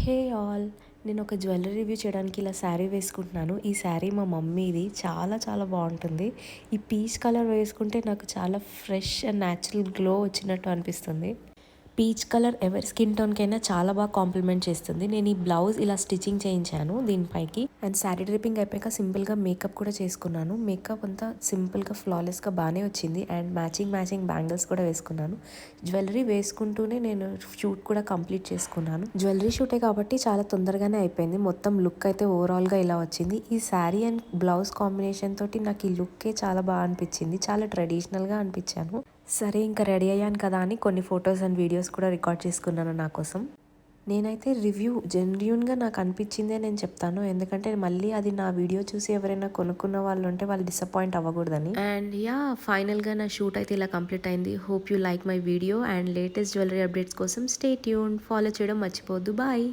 Hey all, నేను ఒక jewellery review చేయడానికి ఇలా శారీ వేసుకుంటున్నాను. ఈ శారీ మా మమ్మీది. చాలా చాలా బాగుంటుంది. ఈ పీచ్ కలర్ వేసుకుంటే నాకు చాలా ఫ్రెష్ అండ్ న్యాచురల్ గ్లో వచ్చినట్టు అనిపిస్తుంది. పీచ్ కలర్ ఎవరి స్కిన్ టోన్కైనా చాలా బాగా కాంప్లిమెంట్ చేస్తుంది. నేను ఈ బ్లౌజ్ ఇలా స్టిచ్చింగ్ చేయించాను దీనిపైకి. అండ్ శారీ డ్రిప్పింగ్ అయిపోయాక సింపుల్గా మేకప్ కూడా చేసుకున్నాను. మేకప్ అంతా సింపుల్గా ఫ్లాలెస్గా బాగానే వచ్చింది. అండ్ మ్యాచింగ్ బ్యాంగిల్స్ కూడా వేసుకున్నాను. జ్యువెలరీ వేసుకుంటూనే నేను షూట్ కూడా కంప్లీట్ చేసుకున్నాను. జ్యువెలరీ షూటే కాబట్టి చాలా తొందరగానే అయిపోయింది. మొత్తం లుక్ అయితే ఓవరాల్గా ఇలా వచ్చింది. ఈ శారీ అండ్ బ్లౌజ్ కాంబినేషన్ తోటి నాకు ఈ లుక్కే చాలా బాగా అనిపించింది. చాలా ట్రెడిషనల్గా అనిపించాను. సరే ఇంకా రెడీ అయ్యాను కదా అని కొన్ని ఫొటోస్ అండ్ వీడియోస్ కూడా రికార్డ్ చేసుకున్నాను నా కోసం. నేనైతే రివ్యూ జెన్యూన్గా నాకు అనిపించిందే నేను చెప్తాను. ఎందుకంటే మళ్ళీ అది నా వీడియో చూసి ఎవరైనా కొనుక్కున్న వాళ్ళు ఉంటే వాళ్ళు డిసప్పాయింట్ అవ్వకూడదని. అండ్ ఫైనల్గా నా షూట్ అయితే ఇలా కంప్లీట్ అయింది. Hope you like my video and latest jewellery updates కోసం స్టే ట్యూన్. ఫాలో చేయడం మర్చిపోవద్దు. బాయ్.